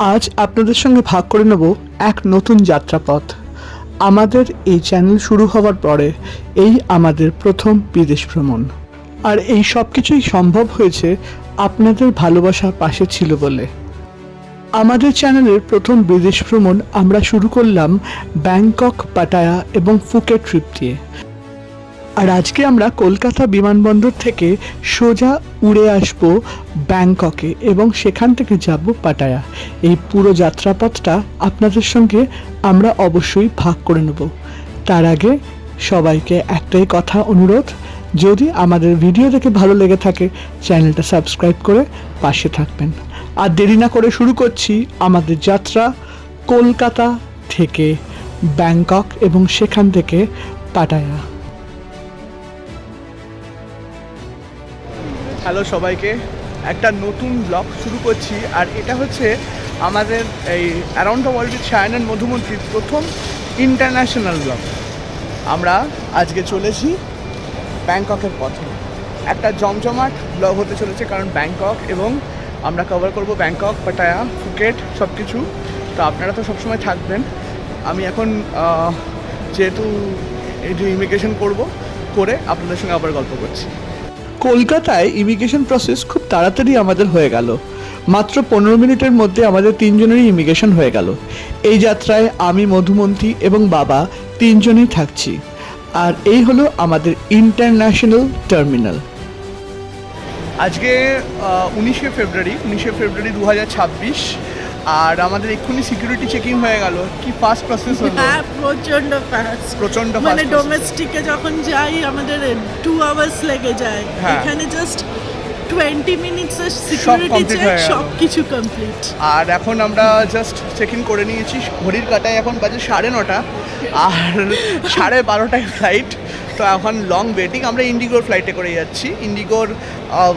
আজ আপনাদের সঙ্গে ভাগ করে নেব এক নতুন যাত্রাপথ। আমাদের এই চ্যানেল শুরু হওয়ার পরে এই আমাদের প্রথম বিদেশ ভ্রমণ, আর এই সব কিছুই সম্ভব হয়েছে আপনাদের ভালোবাসার পাশে ছিল বলে। আমাদের চ্যানেলের প্রথম বিদেশ ভ্রমণ আমরা শুরু করলাম ব্যাংকক, পাটায়া এবং ফুকেট ট্রিপ দিয়ে। আর আজকে আমরা কলকাতা বিমানবন্দর থেকে সোজা উড়ে আসব ব্যাংককে এবং সেখান থেকে যাব পাটায়া। এই পুরো যাত্রাপথটা আপনাদের সঙ্গে আমরা অবশ্যই ভাগ করে নেব। তার আগে সবাইকে একটাই কথা অনুরোধ, যদি আমাদের ভিডিও দেখে ভালো লেগে থাকে চ্যানেলটা সাবস্ক্রাইব করে পাশে থাকবেন। আর দেরি না করে শুরু করছি আমাদের যাত্রা কলকাতা থেকে ব্যাংকক এবং সেখান থেকে পাটায়া। হ্যালো সবাইকে, একটা নতুন ব্লগ শুরু করছি। আর এটা হচ্ছে আমাদের এই around the world with Sayan and মধুমন্ত্রীর প্রথম ইন্টারন্যাশনাল ব্লগ। আমরা আজকে চলেছি ব্যাংককের পথে। একটা জমজমাট ব্লগ হতে চলেছে, কারণ ব্যাংকক এবং আমরা কভার করব ব্যাংকক, পাটায়া, ফুকেট সব কিছু। তো আপনারা তো সবসময় থাকবেন। আমি এখন যেহেতু ইমিগ্রেশন করে আপনাদের সঙ্গে আবার গল্প করছি। কলকাতায় ইমিগ্রেশন প্রসেস খুব তাড়াতাড়ি আমাদের হয়ে গেল। মাত্র 15 মিনিটের মধ্যে আমাদের তিনজনেরই ইমিগ্রেশন হয়ে গেল। এই যাত্রায় আমি, মধুমন্তী এবং বাবা তিনজনেই থাকছি। আর এই হলো আমাদের ইন্টারন্যাশনাল টার্মিনাল। আজকে 19শে ফেব্রুয়ারি 2026। আর আমাদের এক্ষুনি সিকিউরিটি চেকিং হয়ে গেল। কি ফাস্ট প্রসেস হলো! হ্যাঁ, প্রচন্ড ফাস্ট। মানে ডোমেস্টিকে যখন যাই আমাদের 2 আওয়ার্স লেগে যায়, এখানে জাস্ট 20 মিনিটসের সিকিউরিটি চেক, সব কিছু কমপ্লিট। আর এখন আমরা জাস্ট চেক ইন করে নিয়েছি। ঘড়ির কাঁটায় এখন বাজে 9:30 আর 12:30টায় ফ্লাইট। তো এখন লং ওয়েটিং। আমরা ইন্ডিগোর ফ্লাইটে করে যাচ্ছি, ইন্ডিগোর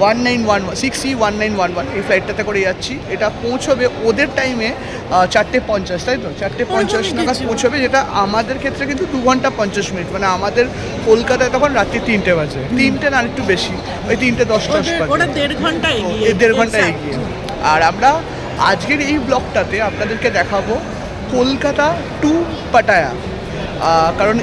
1911 এই ফ্লাইটটাতে করে যাচ্ছি। এটা পৌঁছবে ওদের টাইমে 4:50, তাই তো 4:50 নাগাদ পৌঁছবে, যেটা আমাদের ক্ষেত্রে কিন্তু 2 ঘন্টা 50 মিনিট। মানে আমাদের কলকাতায় তখন রাত্রি 3টে বাজে, 3টে না একটু বেশি, ওই 3:10 বাজে। ওরা 1.5 ঘন্টা এগিয়ে, 1.5 ঘন্টা এগিয়ে। আর আমরা আজকের এই ব্লগটাতে আপনাদেরকে দেখাবো কলকাতা টু পাটায়া। কারণ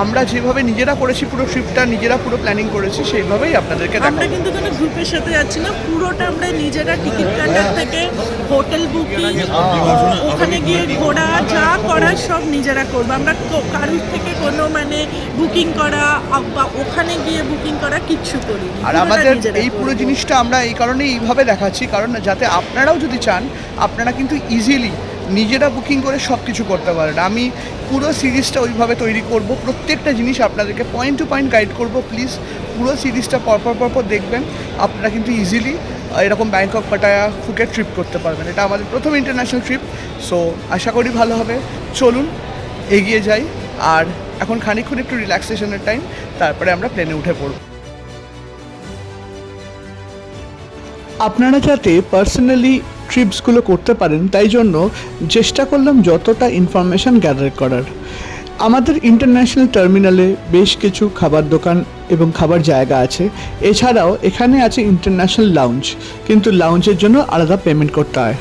আমরা যেভাবে নিজেরা করেছি, পুরো ট্রিপটা নিজেরা পুরো প্ল্যানিং করেছি, সেইভাবেই আপনাদেরকে দেখাবো। আমরা কিন্তু কোনো গ্রুপের সাথে যাচ্ছি না, পুরোটা আমরা নিজেরা টিকিট কাটার থেকে হোটেল বুকিং, ওখানে গিয়ে ঘোরা, যা করার সব নিজেরা করবো। আমরা কারোর থেকে কোনো মানে বুকিং করা বা ওখানে গিয়ে বুকিং করা কিচ্ছু করি। আর আমাদের এই পুরো জিনিসটা আমরা এই কারণে এইভাবে দেখাচ্ছি, কারণ যাতে আপনারাও যদি চান আপনারা কিন্তু ইজিলি নিজেরা বুকিং করে সব কিছু করতে পারেন। আমি পুরো সিরিজটা ওইভাবে তৈরি করব, প্রত্যেকটা জিনিস আপনাদেরকে পয়েন্ট টু পয়েন্ট গাইড করব। প্লিজ পুরো সিরিজটা পরপর দেখবেন, আপনারা কিন্তু ইজিলি এরকম ব্যাংকক, পাটায়া, ফুকেট ট্রিপ করতে পারবেন। এটা আমাদের প্রথম ইন্টারন্যাশনাল ট্রিপ, সো আশা করি ভালো হবে। চলুন এগিয়ে যাই। আর এখন খানিকক্ষণ একটু রিল্যাক্সেশনের টাইম, তারপরে আমরা প্লেনে উঠে পড়ব। আপনারা যাতে পার্সোনালি ট্রিপসগুলো করতে পারেন, তাই জন্য চেষ্টা করলাম যতটা ইনফরমেশান গ্যাদার করার। আমাদের ইন্টারন্যাশনাল টার্মিনালে বেশ কিছু খাবার দোকান এবং খাবার জায়গা আছে। এছাড়াও এখানে আছে ইন্টারন্যাশনাল লাউঞ্জ, কিন্তু লাউঞ্জের জন্য আলাদা পেমেন্ট করতে হয়।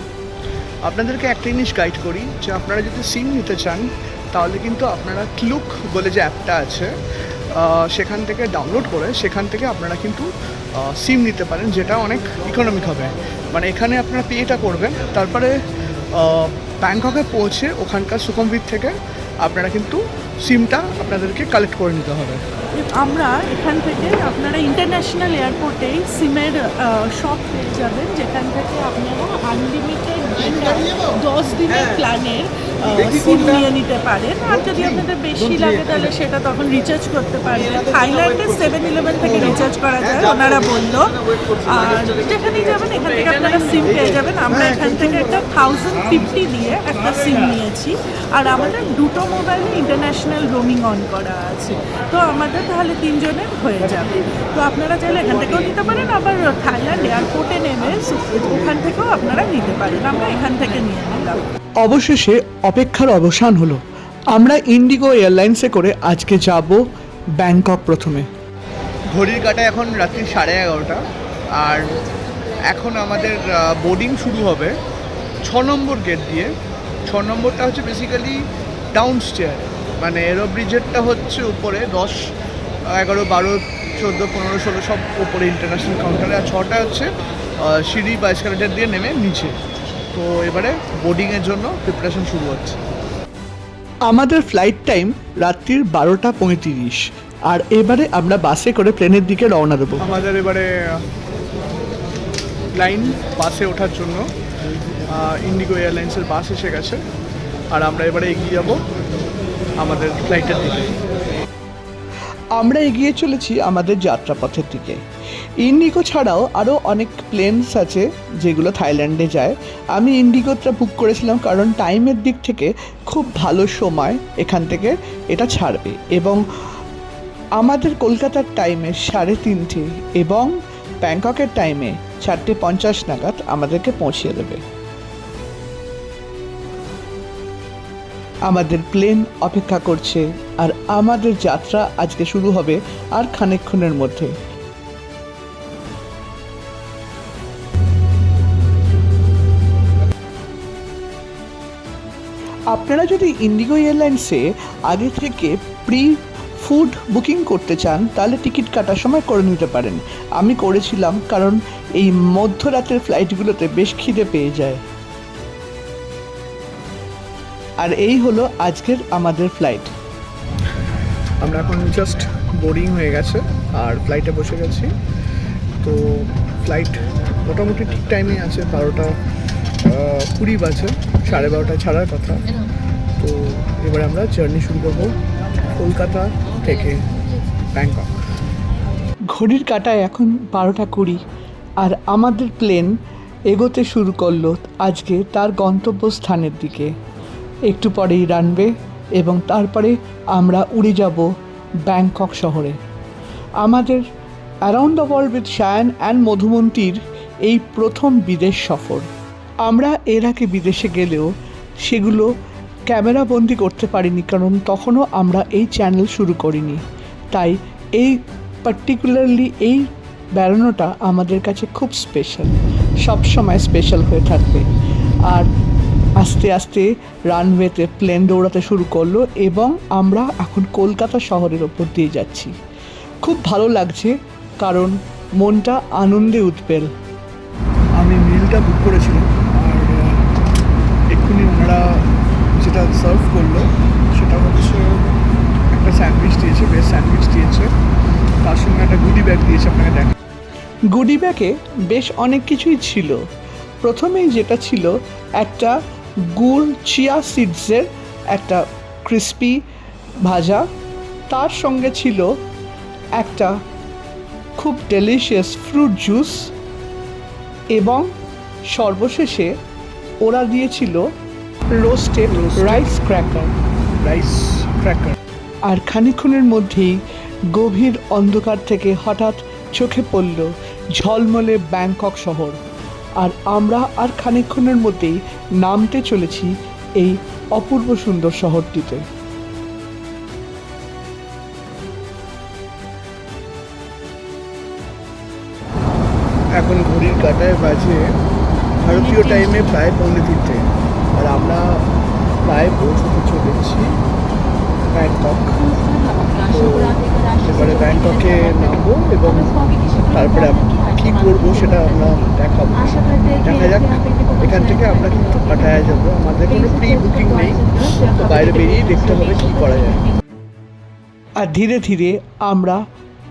আপনাদেরকে একটা জিনিস গাইড করি, যে আপনারা যদি সিম নিতে চান তাহলে কিন্তু আপনারা ক্লুক বলে যে অ্যাপটা আছে সেখান থেকে ডাউনলোড করে সেখান থেকে আপনারা কিন্তু সিম নিতে পারেন, যেটা অনেক ইকোনমিক হবে। মানে এখানে আপনারা পেটা করবেন, তারপরে ব্যাংককে পৌঁছে ওখানকার সুখমভিট থেকে আপনারা কিন্তু সিমটা আপনাদেরকে কালেক্ট করে নিতে হবে। আমরা এখান থেকে আপনারা ইন্টারন্যাশনাল এয়ারপোর্টেই সিমের শপ পেয়ে যাবেন, যেখান থেকে আপনারা আনলিমিটেড 10 দিনের প্ল্যানের সিম নিয়ে নিতে পারেন। আর যদি আপনাদের বেশি লাগে তাহলে সেটা তখন রিচার্জ করতে পারবেন। থাইল্যান্ডে 7-Eleven থেকে রিচার্জ করা যায়, ওনারা বললো। আর যেখানেই যাবেন এখান থেকে আপনারা সিম পেয়ে যাবেন। আমরা এখান থেকে একটা 1050 দিয়ে একটা সিম নিয়েছি। আর আমাদের দুটো মোবাইলে ইন্টারন্যাশনাল রোমিং অন করা আছে, তো আমাদের তাহলে 3 জনের হয়ে যাবে। তো আপনারা চাইলে এখান থেকেও নিতে পারেন, আবার থাইল্যান্ড এয়ারপোর্টে নেমে ওখান থেকেও আপনারা নিতে পারেন। আমরা এখান থেকে নিয়ে নিলাম। অবশেষে অপেক্ষার অবসান হলো। আমরা ইন্ডিগো এয়ারলাইন্সে করে আজকে যাব ব্যাংকক। প্রথমে ঘড়ির কাঁটায় এখন রাত্রি 11:30, আর এখন আমাদের বোর্ডিং শুরু হবে নম্বর গেট দিয়ে। 6 নম্বরটা হচ্ছে বেসিক্যালি ডাউন স্টেয়ার, মানে এরো ব্রিজেরটা হচ্ছে উপরে 10, 11, 12, 14, 15, 16 সব উপরে ইন্টারন্যাশনাল কাউন্টারে, আর 6টা হচ্ছে সিঁড়ি বা এসকালেটার দিয়ে নেমে নিচে। তো এবারে বোর্ডিংয়ের জন্য প্রিপারেশন শুরু হচ্ছে। আমাদের ফ্লাইট টাইম রাত্রির 12:35, আর এবারে আমরা বাসে করে প্লেনের দিকে রওনা দেবো। আমাদের এবারে লাইন বাসে ওঠার জন্য ইন্ডিগো এয়ারলাইন্সের বাস এসে গেছে, আর আমরা এবারে এগিয়ে যাব আমাদের ফ্লাইটের দিকে। আমরা এগিয়ে চলেছি আমাদের যাত্রাপথের দিকে। ইন্ডিগো ছাড়াও আরও অনেক প্লেনস আছে যেগুলো থাইল্যান্ডে যায়। আমি ইন্ডিগোটা বুক করেছিলাম কারণ টাইমের দিক থেকে খুব ভালো সময় এখান থেকে এটা ছাড়বে, এবং আমাদের কলকাতার টাইমে 3:30 এবং ব্যাংককের টাইমে 4:50 নাগাদ আমাদেরকে পৌঁছিয়ে দেবে। আমাদের প্লেন অপেক্ষা করছে, আর আমাদের যাত্রা আজকে শুরু হবে আর খানিকক্ষণের মধ্যে। আপনারা যদি ইন্ডিগো এয়ারলাইন্সে আগে থেকে ফুড বুকিং করতে চান তাহলে টিকিট কাটার সময় করে নিতে পারেন। আমি করেছিলাম কারণ এই মধ্যরাতের ফ্লাইটগুলোতে বেশ খিদে পেয়ে যায়। আর এই হলো আজকের আমাদের ফ্লাইট। আমরা এখন জাস্ট বোর্ডিং হয়ে গেছে আর ফ্লাইটে বসে গেছি। তো ফ্লাইট মোটামুটি ঠিক টাইমে আছে, 12:20 বাজে, 12:30টায় ছাড়ার কথা। তো এবারে আমরা জার্নি শুরু করবো কলকাতা থেকে ব্যাংকক। ঘড়ির কাঁটায় এখন 12:20, আর আমাদের প্লেন এগোতে শুরু করলো আজকে তার গন্তব্যস্থানের দিকে। একটু পরেই রানওয়ে, এবং তারপরে আমরা উড়ে যাব ব্যাংকক শহরে। আমাদের around the world with Shayan and মধুমন্তীর এই প্রথম বিদেশ সফর। আমরা এর আগে বিদেশে গেলেও সেগুলো ক্যামেরা বন্দি করতে পারিনি, কারণ তখনও আমরা এই চ্যানেল শুরু করিনি। তাই এই পার্টিকুলারলি এই বেড়ানোটা আমাদের কাছে খুব স্পেশাল, সবসময় স্পেশাল হয়ে থাকবে। আর আস্তে আস্তে রানওয়েতে প্লেন দৌড়াতে শুরু করলো, এবং আমরা এখন কলকাতা শহরের ওপর দিয়ে যাচ্ছি। খুব ভালো লাগছে কারণ মনটা আনন্দে উঠবেল। আমি মিলটা বুক করেছিলাম, আর এক্ষুনি ওনারা যেটা সার্ভ করলো সেটা হচ্ছে একটা স্যান্ডউইচ দিয়েছে, বেশ স্যান্ডউইচ দিয়েছে, তার সঙ্গে একটা গুডি ব্যাগ দিয়েছে। আপনাকে দেখা গুডি ব্যাগে বেশ অনেক কিছুই ছিল। প্রথমেই যেটা ছিল একটা গুড় চিয়া সিডসের একটা ক্রিস্পি ভাজা, তার সঙ্গে ছিল একটা খুব ডেলিশিয়াস ফ্রুট জুস, এবং সর্বশেষে ওরা দিয়েছিল রোস্টেড রাইস ক্র্যাকার। আর খানিকক্ষণের মধ্যেই গভীর অন্ধকার থেকে হঠাৎ চোখে পড়ল ঝলমলে ব্যাংকক শহর, আর আমরা আর খানিকক্ষণের মধ্যেই নামতে চলেছি এই অপূর্ব সুন্দর শহরটিতে। এখন ঘড়ির কাঁটায় বাজে ভারতীয় টাইমে প্রায় 2:45, আর আমরা প্রায় পৌঁছতে চলেছি ব্যাংকক। তো এবারে ব্যাংককে নামবো, এবং তারপরে কী করবো সেটা আমরা দেখাবো। দেখা যাক। এখান থেকে আমরা কিন্তু পাটায়া যাবো, আমাদের কোনো প্রি বুকিং নেই, তো বাইরে বেরিয়েই দেখতে হবে কী করা যায়। আর ধীরে ধীরে আমরা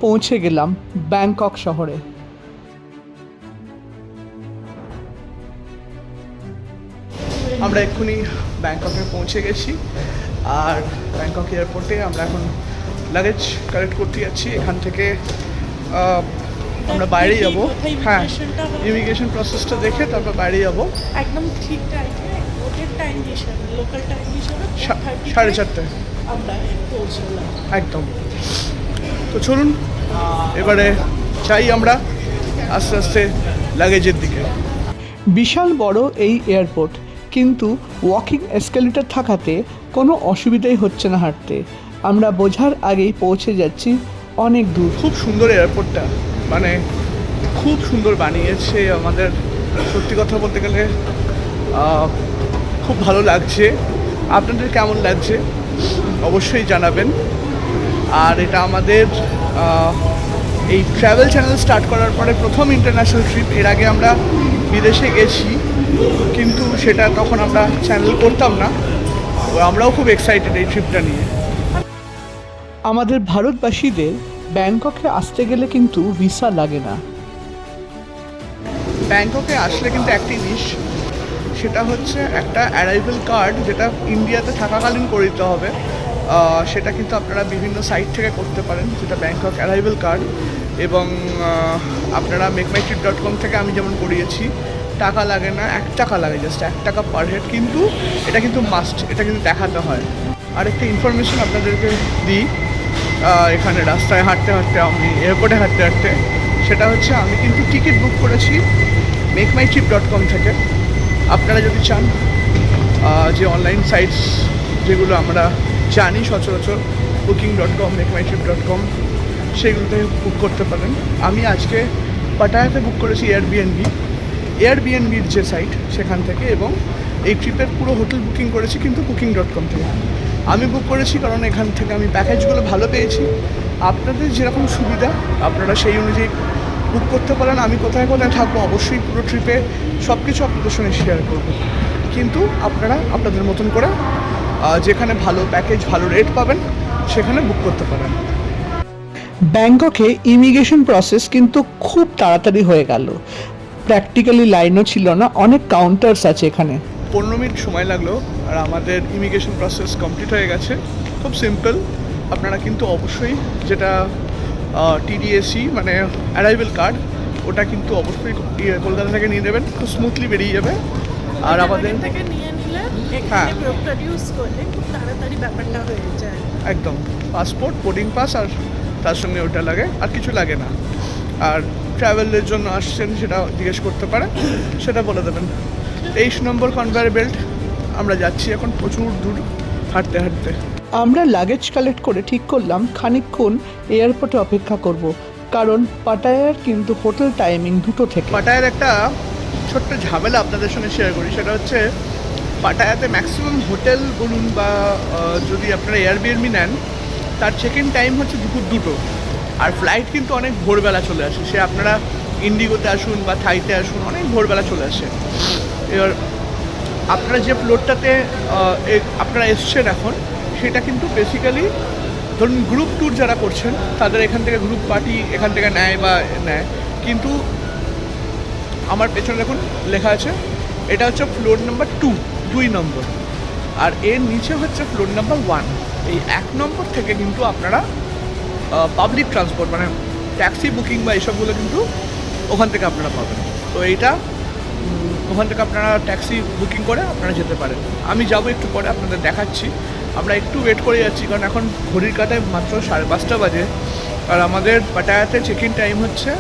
পৌঁছে গেলাম ব্যাংকক শহরে। আমরা এক্ষুনি ব্যাংককে পৌঁছে গেছি, আর ব্যাংকক এয়ারপোর্টে আমরা এখন লাগেজ কালেক্ট করতে যাচ্ছি। এখান থেকে আমরা বাইরে যাব। হ্যাঁ, ইমিগ্রেশন প্রসেসটা দেখে তারপর বাইরে যাব। একদম ঠিক টাইমে ওদের টাইম হিসাবে, লোকাল টাইম হিসাবে 4:30 আমরা পৌঁছলাম একদম। তো চলুন এবারে চাই আমরা আস্তে আস্তে লাগেজের দিকে। বিশাল বড় এই এয়ারপোর্ট, কিন্তু ওয়াকিং এসকেলেটর থাকাতে কোনো অসুবিধাই হচ্ছে না হাঁটতে। আমরা বোঝার আগেই পৌঁছে যাচ্ছি অনেক দূর। খুব সুন্দর এয়ারপোর্টটা, মানে খুব সুন্দর বানিয়েছে আমাদের। সত্যি কথা বলতে গেলে খুব ভালো লাগছে। আপনাদের কেমন লাগছে অবশ্যই জানাবেন। আর এটা আমাদের এই ট্রাভেল চ্যানেল স্টার্ট করার পরে প্রথম ইন্টারন্যাশনাল ট্রিপ। এর আগে আমরা বিদেশে গেছি, কিন্তু সেটা তখন আমরা চ্যানেল করতাম না। তো আমরাও খুব এক্সাইটেড এই ট্রিপটা নিয়ে। আমাদের ভারতবাসীদের ব্যাংককে আসতে গেলে কিন্তু ভিসা লাগে না। ব্যাংককে আসলে কিন্তু একটি জিনিস, সেটা হচ্ছে একটা অ্যারাইভাল কার্ড, যেটা ইন্ডিয়াতে থাকাকালীন করে দিতে হবে। সেটা কিন্তু আপনারা বিভিন্ন সাইট থেকে করতে পারেন, যেটা ব্যাংকক অ্যারাইভাল কার্ড। এবং আপনারা মেকমাইট্রিপ.com থেকে আমি যেমন করিয়েছি, টাকা লাগে না, 1 টাকা লাগে, জাস্ট 1 টাকা পার হেড। কিন্তু এটা কিন্তু মাস্ট, এটা কিন্তু দেখাতে হয়। আর একটা ইনফরমেশন আপনাদেরকে দিই, এখানে রাস্তায় হাঁটতে হাঁটতে, আমি এয়ারপোর্টে হাঁটতে হাঁটতে, সেটা হচ্ছে আমি কিন্তু টিকিট বুক করেছি মেকমাইট্রিপ.com থেকে। আপনারা যদি চান যে অনলাইন সাইটস যেগুলো আমরা জানি সচরাচর, বুকিং.com, মেকমাইট্রিপ.com, সেগুলোতে বুক করতে পারেন। আমি আজকে পাটায়াতে বুক করেছি এয়ারবিএনবির যে সাইট সেখান থেকে, এবং এই ট্রিপের পুরো হোটেল বুকিং করেছি কিন্তু বুকিং.com থেকে। আমি বুক করেছি কারণ এখান থেকে আমি প্যাকেজগুলো ভালো পেয়েছি। আপনাদের যেরকম সুবিধা আপনারা সেই অনুযায়ী বুক করতে পারেন। আমি কোথায় কোথায় থাকবো অবশ্যই পুরো ট্রিপে সব কিছু আপনাদের সঙ্গে শেয়ার করব, কিন্তু আপনারা আপনাদের মতন করে যেখানে ভালো প্যাকেজ, ভালো রেট পাবেন সেখানে বুক করতে পারেন। ব্যাংককে ইমিগ্রেশন প্রসেস কিন্তু খুব তাড়াতাড়ি হয়ে গেল। প্র্যাকটিক্যালি লাইনও ছিল না, অনেক কাউন্টার্স আছে এখানে। 15 মিনিট সময় লাগলো আর আমাদের ইমিগ্রেশন প্রসেস কমপ্লিট হয়ে গেছে। খুব সিম্পল। আপনারা কিন্তু অবশ্যই যেটা টিডিএসি মানে অ্যারাইভাল কার্ড, ওটা কিন্তু অবশ্যই কলকাতা থেকে নিয়ে নেবেন, খুব স্মুথলি বেরিয়ে যাবে। আর আমাদের থেকে নিয়ে নিলে এখানে প্রডিউস করলে খুব তাড়াতাড়ি ব্যাপারটা হয়ে যায়। একদম পাসপোর্ট, বোর্ডিং পাস, আর তার সঙ্গে ওটা লাগে, আর কিছু লাগে না। আর ট্রাভেলের জন্য আসছেন সেটা জিজ্ঞেস করতে পারে, সেটা বলে দেবেন। 23 নম্বর কনভেয়ার বেল্ট আমরা যাচ্ছি এখন, প্রচুর দূর হাঁটতে হাঁটতে। আমরা লাগেজ কালেক্ট করে ঠিক করলাম খানিকক্ষণ এয়ারপোর্টে অপেক্ষা করব, কারণ পাটায়ার কিন্তু হোটেল টাইমিং 2টো থেকে। পাটায়ার একটা ছোট্ট ঝামেলা আপনাদের সঙ্গে শেয়ার করি, সেটা হচ্ছে পাটায়াতে ম্যাক্সিমাম হোটেল বলুন বা যদি আপনারা এয়ারবিএনবি নেন, তার চেক ইন টাইম হচ্ছে দুপুর 2টো। আর ফ্লাইট কিন্তু অনেক ভোরবেলা চলে আসে, সে আপনারা ইন্ডিগোতে আসুন বা থাইতে আসুন, অনেক ভোরবেলা চলে আসে। এবার আপনারা যে ফ্লোরটাতে আপনারা এসছেন এখন, সেটা কিন্তু বেসিক্যালি ধরুন গ্রুপ ট্যুর যারা করছেন তাদের এখান থেকে গ্রুপ পার্টি এখান থেকে নেয় বা নেয়। কিন্তু আমার পেছনে দেখুন লেখা আছে, এটা হচ্ছে ফ্লোর নাম্বার 2 নম্বর, আর এর নিচে হচ্ছে ফ্লোর নাম্বার 1। এই 1 নম্বর থেকে কিন্তু আপনারা পাবলিক ট্রান্সপোর্ট মানে ট্যাক্সি বুকিং বা এইসবগুলো কিন্তু ওখান থেকে আপনারা পাবেন। তো এইটা ওখান থেকে আপনারা ট্যাক্সি বুকিং করে আপনারা যেতে পারেন। আমি যাব একটু পরে, আপনাদের দেখাচ্ছি। আমরা একটু ওয়েট করে যাচ্ছি কারণ এখন ঘড়ির কাঁটায় মাত্র 5:30 বাজে, আর আমাদের পাটায়াতে চেক ইন টাইম হচ্ছে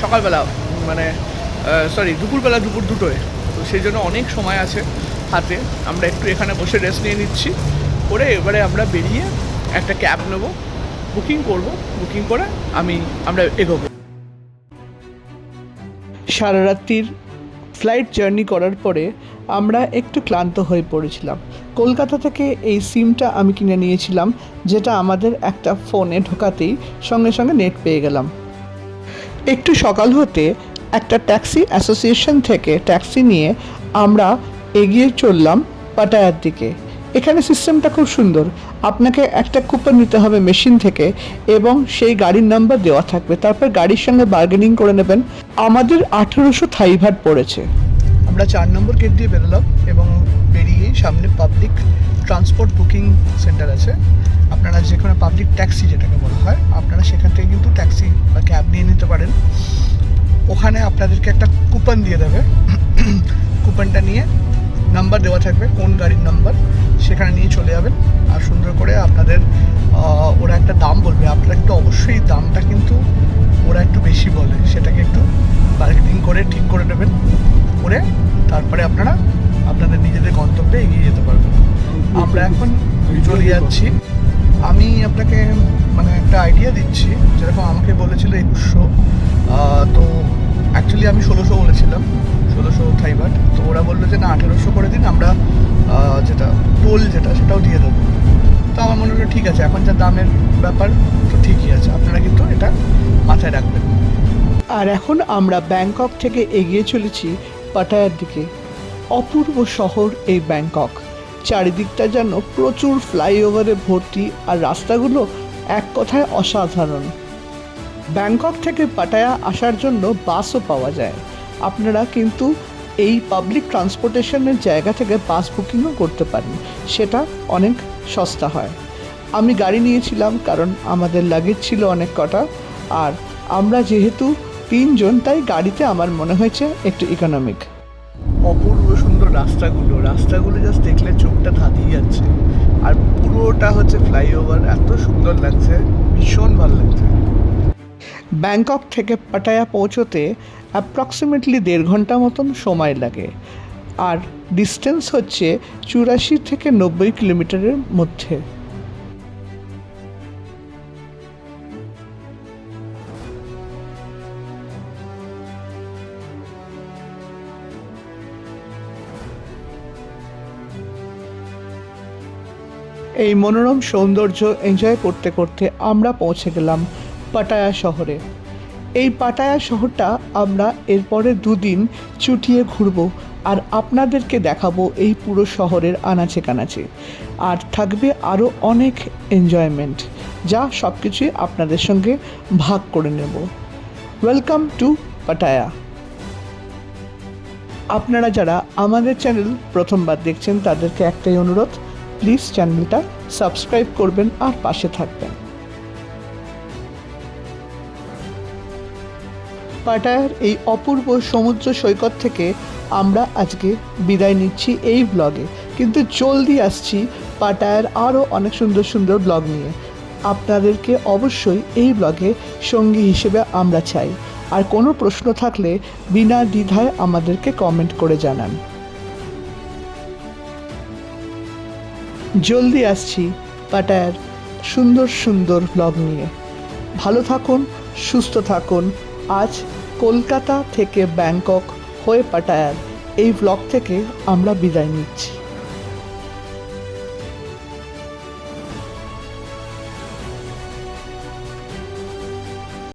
সকালবেলা মানে দুপুরবেলা, দুপুর 2টোয়। তো সেই জন্য অনেক সময় আছে হাতে। আমরা একটু এখানে বসে রেস্ট নিয়ে নিচ্ছি, করে এবারে আমরা বেরিয়ে একটা ক্যাব নেব, বুকিং করব, বুকিং করে আমরা এগোবো। সারা রাত্রির ফ্লাইট জার্নি করার পরে আমরা একটু ক্লান্ত হয়ে পড়েছিলাম। কলকাতা থেকে এই সিমটা আমি কিনে নিয়েছিলাম, যেটা আমাদের একটা ফোনে ঢোকাতেই সঙ্গে সঙ্গে নেট পেয়ে গেলাম। একটু সকাল হতে একটা ট্যাক্সি অ্যাসোসিয়েশন থেকে ট্যাক্সি নিয়ে আমরা এগিয়ে চললাম পাটায়ার দিকে। এখানে সিস্টেমটা খুব সুন্দর। আপনাকে একটা কুপন নিতে হবে মেশিন থেকে, এবং সেই গাড়ির নাম্বার দেওয়া থাকবে, তারপর গাড়ির সঙ্গে বার্গেনিং করে নেবেন। আমাদের 1800 থাই ভাট পড়েছে। আমরা 4 নম্বর গেট দিয়ে বেরোলাম, এবং বেরিয়েই সামনে পাবলিক ট্রান্সপোর্ট বুকিং সেন্টার আছে। আপনারা যে কোনো পাবলিক ট্যাক্সি যেটাকে বলা হয়, আপনারা সেখান থেকে কিন্তু ট্যাক্সি বা ক্যাব নিয়ে নিতে পারেন। ওখানে আপনাদেরকে একটা কুপন দিয়ে দেবে, কুপনটা নিয়ে নাম্বার দেওয়া থাকবে, কোন গাড়ির নাম্বার, সেখানে নিয়ে চলে যাবেন। আর সুন্দর করে আপনাদের ওরা একটা দাম বলবে, আপনারা একটু অবশ্যই দামটা কিন্তু ওরা একটু বেশি বলে, সেটাকে একটু বার্গেনিং করে ঠিক করে নেবেন, করে তারপরে আপনারা আপনাদের নিজেদের গন্তব্যে এগিয়ে যেতে পারবেন। আমরা এখন চলে যাচ্ছি। আমি আপনাকে মানে একটা আইডিয়া দিচ্ছি, যেরকম আমাকে বলেছিল 2100, তো অ্যাকচুয়ালি আমি 1600 বলেছিলাম। 1600 থাই বাট। তো ওরা বললো যে না 1800 করে দিন, আমরা যেটা টোল সেটাও দিয়ে দেবো। তো আমার মনে হলো ঠিক আছে, এখন যা দামের ব্যাপার তো ঠিকই আছে, আপনারা কিন্তু এটা মাথায় রাখবেন। আর এখন আমরা ব্যাংকক থেকে এগিয়ে চলেছি পাটায়ার দিকে। অপূর্ব শহর এই ব্যাংকক, চারিদিকটা যেন প্রচুর ফ্লাইওভারে ভর্তি, আর রাস্তাগুলো এক কথায় অসাধারণ। ব্যাংকক থেকে পাটায়া আসার জন্য বাসও পাওয়া যায়, আপনারা কিন্তু এই পাবলিক ট্রান্সপোর্টেশনের জায়গা থেকে বাস বুকিংও করতে পারেন, সেটা অনেক সস্তা হয়। আমি গাড়ি নিয়েছিলাম কারণ আমাদের লাগেজ ছিল অনেক কটা, আর আমরা যেহেতু 3 জন তাই গাড়িতে আমার মনে হয়েছে একটু ইকোনমিক। অপূর্ব সুন্দর রাস্তাগুলো জাস্ট দেখলে চোখটা ধাঁধিয়ে যাচ্ছে, আর পুরোটা হচ্ছে ফ্লাইওভার, এত সুন্দর লাগছে, ভীষণ ভালো লাগছে। ব্যাংকক থেকে পাটায়া পৌঁছোতে অ্যাপ্রক্সিমেটলি 1.5 ঘন্টা মতন সময় লাগে, আর ডিস্টেন্স হচ্ছে 84 থেকে 90 কিলোমিটারের মধ্যে। এই মনোরম সৌন্দর্য এনজয় করতে করতে আমরা পৌঁছে গেলাম পাটায়া শহরে। এই পাটায়া শহরটা আমরা এরপরে 2 দিন চুটিয়ে ঘুরব, আর আপনাদেরকে দেখাবো এই পুরো শহরের আনাচে কানাচে, আর থাকবে আরও অনেক এনজয়মেন্ট, যা সব কিছুই আপনাদের সঙ্গে ভাগ করে নেব। Welcome to Pattaya. আপনারা যারা আমাদের চ্যানেল প্রথমবার দেখছেন তাদেরকে একটাই অনুরোধ, প্লিজ চ্যানেলটা সাবস্ক্রাইব করবেন আর পাশে থাকবেন। পাটায়ার এই অপূর্ব সমুদ্র সৈকত থেকে আমরা আজকে বিদায় নিচ্ছি এই ব্লগে, কিন্তু জলদি আসছি পাটায়ার আরও অনেক সুন্দর সুন্দর ব্লগ নিয়ে। আপনাদেরকে অবশ্যই এই ব্লগে সঙ্গী হিসেবে আমরা চাই, আর কোনো প্রশ্ন থাকলে বিনা দ্বিধায় আমাদেরকে কমেন্ট করে জানান। জলদি আসছি পাটায়ার সুন্দর সুন্দর ব্লগ নিয়ে। ভালো থাকুন, সুস্থ থাকুন। আজ কলকাতা থেকে ব্যাংকক হয়ে পাটায়ার এই ব্লগ থেকে আমরা বিদায় নিচ্ছি।